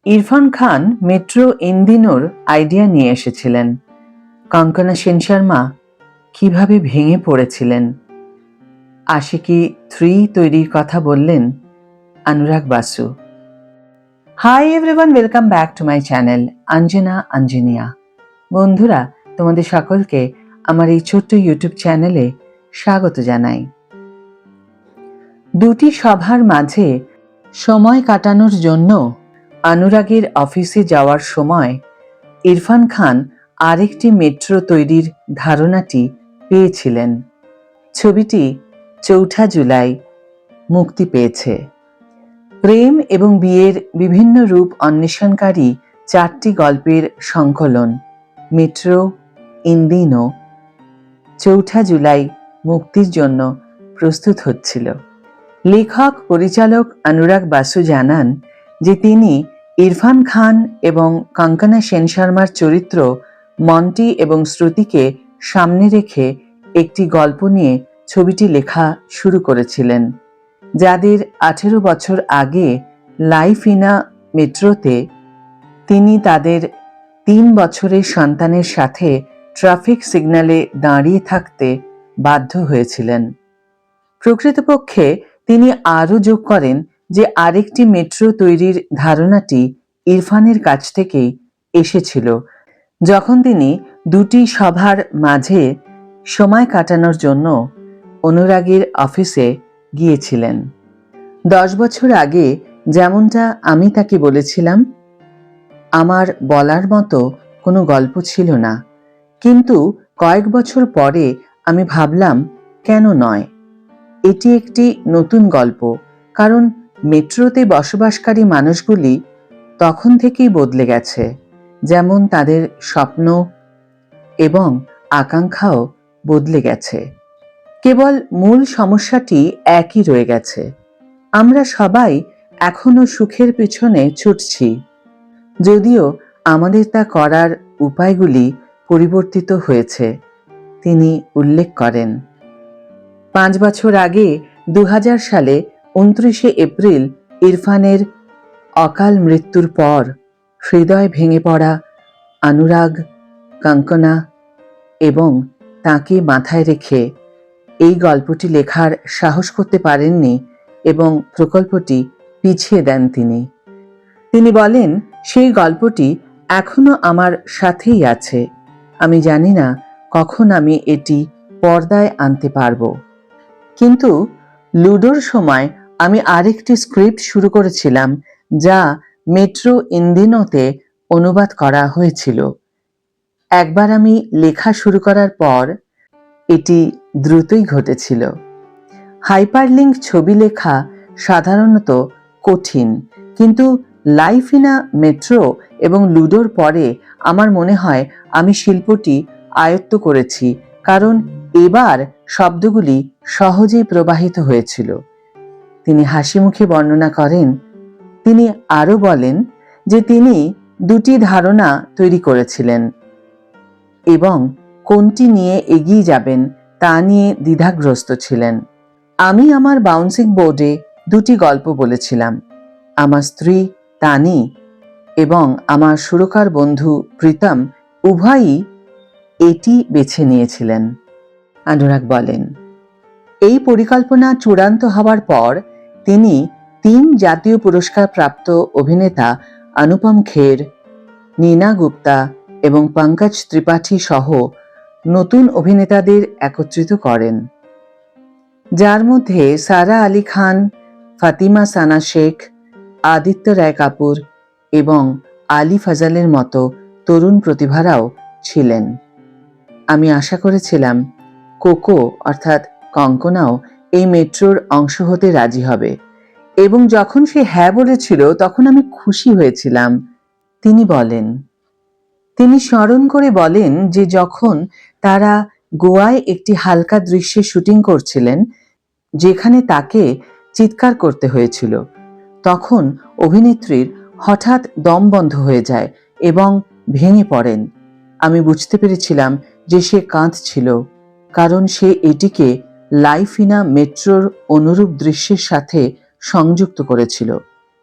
ইরফান খান metro ইন্দিনোর idea নিয়ে এসেছিলেন। কঙ্কনা সেন শর্মা কিভাবে ভেঙে পড়েছিলেন। আশিকি 3 তৈরির কথা বললেন Anurag Basu. Hi everyone, welcome back to my channel Anjana Anjaniya. বন্ধুরা, তোমাদের সকলকে আমার এই ছোট্ট ইউটিউব চ্যানেলে স্বাগত জানাই। দুটি সভার মাঝে সময় কাটানোর জন্য অনুরাগের অফিসে যাওয়ার সময় ইরফান খান আরেকটি মেট্রো তৈরির ধারণাটি পেয়েছিলেন। ছবিটি 4 জুলাই মুক্তি পেয়েছে। প্রেম এবং বিয়ের বিভিন্ন রূপ অন্বেষণকারী 4টি গল্পের সংকলন মেট্রো ইন্দিনো 4 জুলাই মুক্তির জন্য প্রস্তুত হচ্ছিল। লেখক পরিচালক অনুরাগ বাসু জানান যে তিনি ইরফান খান এবং কঙ্কনা সেন শর্মার চরিত্র মন্টি এবং শ্রুতিকে সামনে রেখে একটি গল্প নিয়ে ছবিটি লেখা শুরু করেছিলেন, যাদের 18 বছর আগে লাইফ ইন আ মেট্রোতে তিনি তাদের 3 বছরের সন্তানের সাথে ট্রাফিক সিগন্যালে দাঁড়িয়ে থাকতে বাধ্য হয়েছিলেন। প্রকৃতপক্ষে তিনি আরও যোগ করেন যে আরেকটি মেট্রো তৈরির ধারণাটি ইরফানের কাছ থেকেই এসেছিল, যখন তিনি দুটি সভার মাঝে সময় কাটানোর জন্য অনুরাগের অফিসে গিয়েছিলেন। 10 বছর আগে যেমনটা আমি তাকে বলেছিলাম, আমার বলার মতো কোনো গল্প ছিল না, কিন্তু কয়েক বছর পরে আমি ভাবলাম কেন নয়, এটি একটি নতুন গল্প, কারণ মেট্রোতে বসবাসকারী মানুষগুলি তখন থেকেই বদলে গেছে, যেমন তাদের স্বপ্ন এবং আকাঙ্ক্ষাও বদলে গেছে। কেবল মূল সমস্যাটি একই রয়ে গেছে। আমরা সবাই এখনো সুখের পিছনে ছুটছি, যদিও আমাদের তা করার উপায়গুলি পরিবর্তিত হয়েছে, তিনি উল্লেখ করেন। 5 বছর আগে 2000 সালে 29শে এপ্রিল ইরফানের অকাল মৃত্যুর পর হৃদয় ভেঙে পড়া অনুরাগ কঙ্কনা এবং তাকে মাথায় রেখে এই গল্পটি লেখার সাহস করতে পারেননি এবং প্রকল্পটি পিছিয়ে দেন তিনি বলেন, সেই গল্পটি এখনো আমার সাথেই আছে। আমি জানি না কখন আমি এটি পর্দায় আনতে পারবো। কিন্তু লুডোর সময় আমি আরেকটি স্ক্রিপ্ট শুরু করেছিলাম, যা মেট্রো ইন্দিনোতে অনুবাদ করা হয়েছিল। একবার আমি লেখা শুরু করার পর এটি দ্রুতই ঘটেছিল। হাইপারলিঙ্ক ছবি লেখা সাধারণত কঠিন, কিন্তু লাইফ ইন আ মেট্রো এবং লুডোর পরে আমার মনে হয় আমি শিল্পটি আয়ত্ত করেছি, কারণ এবার শব্দগুলি সহজেই প্রবাহিত হয়েছিল। তিনি হাসি মুখে বর্ণনা করেন। তিনি আরও বলেন যে তিনি দুটি ধারণা তৈরি করেছিলেন এবং কোনটি নিয়ে এগিয়ে যাবেন তা নিয়ে দ্বিধাগ্রস্ত ছিলেন। আমি আমার বাউন্সিং বোর্ডে দুটি গল্প বলেছিলাম। আমার স্ত্রী তানি এবং আমার সুরকার বন্ধু প্রীতম উভয়ই এটি বেছে নিয়েছিলেন। অনুরাগ বলেন, এই পরিকল্পনা চূড়ান্ত হওয়ার পর তিনি 3 জাতীয় পুরস্কার প্রাপ্ত অভিনেতা অনুপম খের, নীনা গুপ্তা এবং পঙ্কজ ত্রিপাঠী সহ নতুন অভিনেতাদের একত্রিত করেন, যার মধ্যে সারা আলী খান, ফাতিমা সানা শেখ, আদিত্য রায় কাপুর এবং আলী ফজলের মতো তরুণ প্রতিভারাও ছিলেন। আমি আশা করেছিলাম কোকো অর্থাৎ কঙ্কনাও এই মেট্রোর অংশ হতে রাজি হবে, এবং যখন সে হ্যাঁ বলেছিল তখন আমি খুশি হয়েছিলাম, তিনি বলেন। তিনি স্মরণ করে বলেন যে যখন তারা গোয়ায় একটি হালকা দৃশ্যে শুটিং করছিলেন, যেখানে তাকে চিৎকার করতে হয়েছিল, তখন অভিনেত্রীর হঠাৎ দম বন্ধ হয়ে যায় এবং ভেঙে পড়েন। আমি বুঝতে পেরেছিলাম যে সে কাঁদছিল, কারণ সে এটিকে লাইফ ইন আ মেট্রোর অনুরূপ দৃশ্যের সাথে সংযুক্ত করেছিল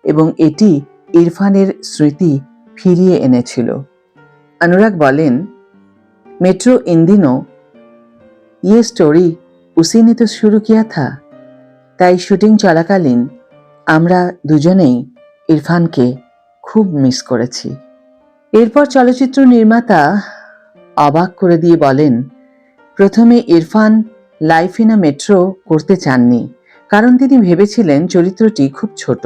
এবং এটি ইরফানের স্মৃতি ফিরিয়ে এনেছিল। অনুরাগ বলেন, मेट्रो इन दिनों ये स्टोरी उसी ने तो शुरू किया था। তাই শুটিং চলাকালীন আমরা দুজনেই ইরফানকে খুব মিস করেছি। এরপর চলচ্চিত্র নির্মাতা অবাক করে দিয়ে বলেন, প্রথমে Irfan life in a metro করতে চাননি, কারণ তিনি ভেবেছিলেন চরিত্রটি খুব ছোট।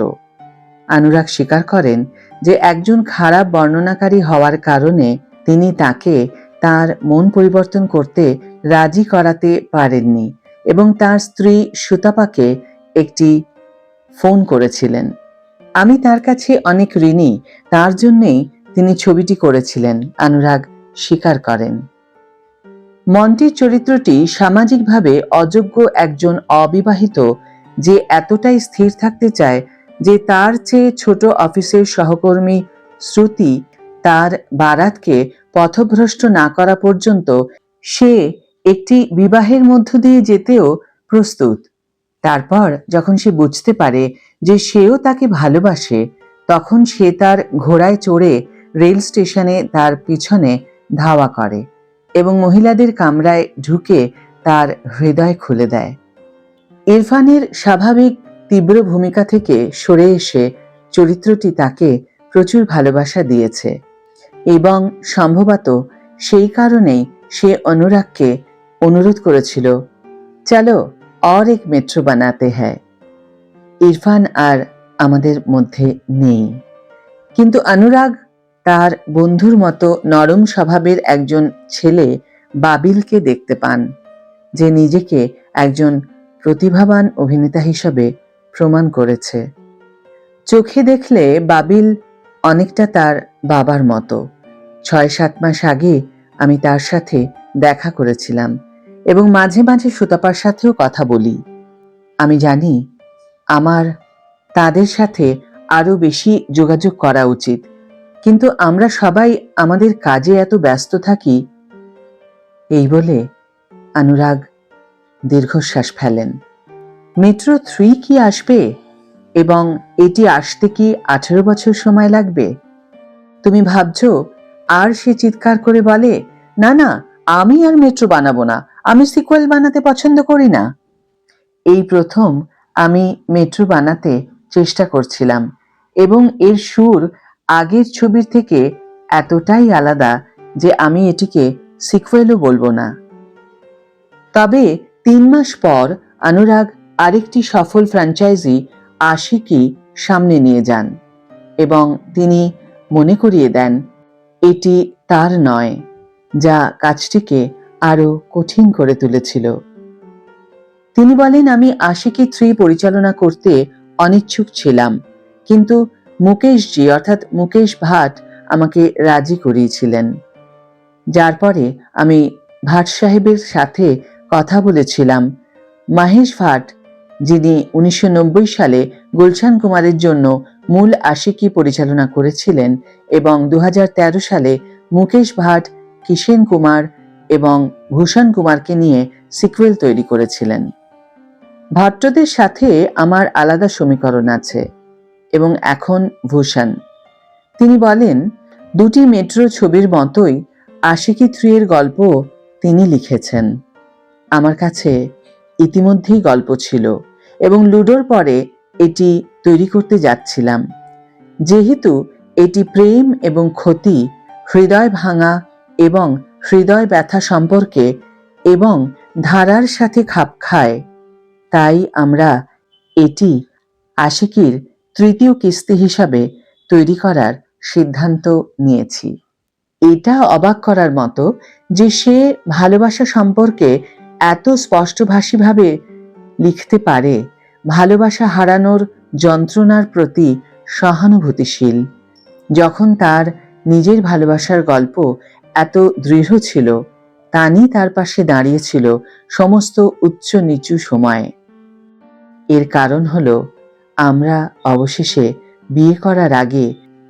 অনুরাগ স্বীকার করেন যে একজন খারাপ বর্ণনাকারী হওয়ার কারণে তিনি তাকে তার মন পরিবর্তন করতে রাজি করাতে পারেননি এবং তার স্ত্রী সুতাপাকে একটি ফোন করেছিলেন। আমি তার কাছে অনেক ঋণী, তার জন্যেই তিনি ছবিটি করেছিলেন, অনুরাগ স্বীকার করেন। মন্টির চরিত্রটি সামাজিকভাবে অযোগ্য একজন অবিবাহিত যে এতটাই স্থির থাকতে চায় যে তার চেয়ে ছোট অফিসের সহকর্মী শ্রুতি তার বারাতকে পথভ্রষ্ট না করা পর্যন্ত সে একটি বিবাহের মধ্য দিয়ে যেতেও প্রস্তুত। তারপর যখন সে বুঝতে পারে যে সেও তাকে ভালোবাসে, তখন সে তার ঘোড়ায় চড়ে রেল স্টেশনে তার পিছনে ধাওয়া করে এবং মহিলাদের কামরায় ঢুকে তার হৃদয় খুলে দেয়। ইরফানের স্বাভাবিক তীব্র ভূমিকা থেকে সরে এসে চরিত্রটি তাকে প্রচুর ভালোবাসা দিয়েছে এবং সম্ভবত সেই কারণেই সে অনুরাগকে অনুরোধ করেছিল, চলো और एक মেট্রো বানাতে হ্যায়। ইরফান আর আমাদের মধ্যে নেই, কিন্তু অনুরাগ তার বন্ধুর মতো নরম স্বভাবের একজন ছেলে বাবিলকে দেখতে পান, যে নিজেকে একজন প্রতিভাবান অভিনেতা হিসেবে প্রমাণ করেছে। চোখে দেখলে বাবিল অনেকটা তার বাবার মতো। 6-7 মাস আগে আমি তার সাথে দেখা করেছিলাম এবং মাঝে মাঝে সুতাপার সাথেও কথা বলি। আমি জানি আমার তাদের সাথে আরো বেশি যোগাযোগ করা উচিত, কিন্তু আমরা সবাই আমাদের কাজে এত ব্যস্ত থাকি। এই বলে অনুরাগ দীর্ঘশ্বাস ফেলেন। মেট্রো 3 কি আসবে এবং এটি আসতে কি 18 বছর সময় লাগবে? তুমি ভাবছো? আর সে চিৎকার করে বলে, না না, আমি আর মেট্রো বানাবো না, আমি সিকুয়েল বানাতে পছন্দ করি না। এই প্রথম আমি মেট্রো বানাতে চেষ্টা করছিলাম এবং এর সুর আগের ছবির থেকে এতটাই আলাদা যে আমি এটিকে সিকুয়েলও বলবো না। তবে 3 মাস পর অনুরাগ আরেকটি সফল ফ্র্যাঞ্চাইজি আশিকি সামনে নিয়ে যান এবং তিনি মনে করিয়ে দেন এটি তার নয়, যা কাজটিকে আরো কঠিন করে তুলেছিল। তিনি বলেন, আমি আশিকি 3 পরিচালনা করতে অনিচ্ছুক ছিলাম, কিন্তু মুকেশজি অর্থাৎ মুকেশ ভাট আমাকে রাজি করিয়েছিলেন, যার পরে আমি ভাট সাহেবের সাথে কথা বলেছিলাম। মহেশ ভাট, যিনি 1990 সালে গুলশান কুমারের জন্য মূল আশিকি পরিচালনা করেছিলেন এবং 2013 সালে মুকেশ ভাট, কিষেন কুমার এবং ভূষণ কুমারকে নিয়ে সিকুয়েল তৈরি করেছিলেন। ভট্টদের সাথে আমার আলাদা সমীকরণ আছে এবং এখন ভূষণ। তিনি বলেন, দুটি মেট্রো ছবির মতোই আশিকি 3 এর গল্প তিনি লিখেছেন। আমার কাছে ইতিমধ্যেই গল্প ছিল এবং লুডোর পরে এটি তৈরি করতে যাচ্ছিলাম। যেহেতু এটি প্রেম এবং ক্ষতি, হৃদয় ভাঙা এবং হৃদয় ব্যথা সম্পর্কে এবং ধারার সাথে খাপ খায়, তাই আমরা এটি আশিকির 3য় কিস্তি হিসাবে তৈরি করার সিদ্ধান্ত নিয়েছি। এটা অবাক করার মতো যে সে ভালোবাসা সম্পর্কে এত স্পষ্টভাষীভাবে লিখতে পারে, ভালোবাসা হারানোর যন্ত্রণার প্রতি সহানুভূতিশীল, যখন তার নিজের ভালোবাসার গল্প এত দৃঢ় ছিল। তানি তার পাশে দাঁড়িয়েছিল সমস্ত উচ্চ নিচু সময়ে। এর কারণ হলো আমরা অবশেষে বিয়ে করার আগে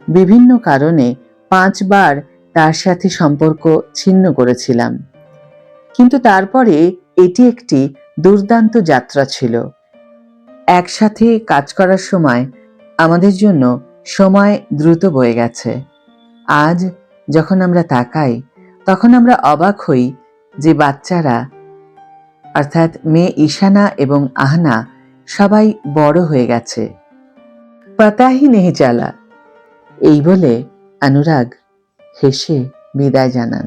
বিভিন্ন কারণে 5 বার তার সাথে সম্পর্ক ছিন্ন করেছিলাম, কিন্তু তারপরে এটি একটি দুর্দান্ত যাত্রা ছিল। একসাথে কাজ করার সময় আমাদের জন্য সময় দ্রুত বয়ে গেছে। আজ যখন আমরা তাকাই তখন আমরা অবাক হই যে বাচ্চারা অর্থাৎ মেয়ে ঈশানা এবং আহনা সবাই বড় হয়ে গেছে। পাতা হি নেহি চালা, এই বলে অনুরাগ হেসে বিদায় জানান।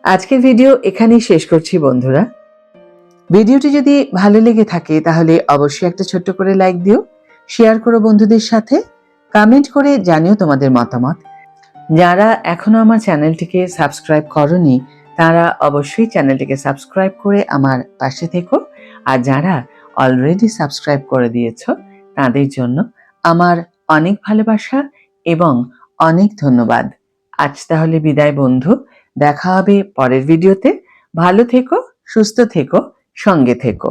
আজকের ভিডিও এখানেই শেষ করছি বন্ধুরা। ভিডিওটি যদি ভালো লেগে থাকে তাহলে অবশ্যই একটা ছোট্ট করে লাইক দিও, শেয়ার করো বন্ধুদের সাথে, কমেন্ট করে জানিও তোমাদের মতামত। যারা এখনো আমার চ্যানেলটিকে সাবস্ক্রাইব করনি তারা অবশ্যই চ্যানেলটিকে সাবস্ক্রাইব করে আমার পাশে থেকো, আর যারা অলরেডি সাবস্ক্রাইব করে দিয়েছো তাদের জন্য আমার অনেক ভালোবাসা এবং অনেক ধন্যবাদ। আজ তাহলে বিদায় বন্ধু, দেখা হবে পরের ভিডিওতে। ভালো থেকো, সুস্থ থেকো, সঙ্গে থেকো।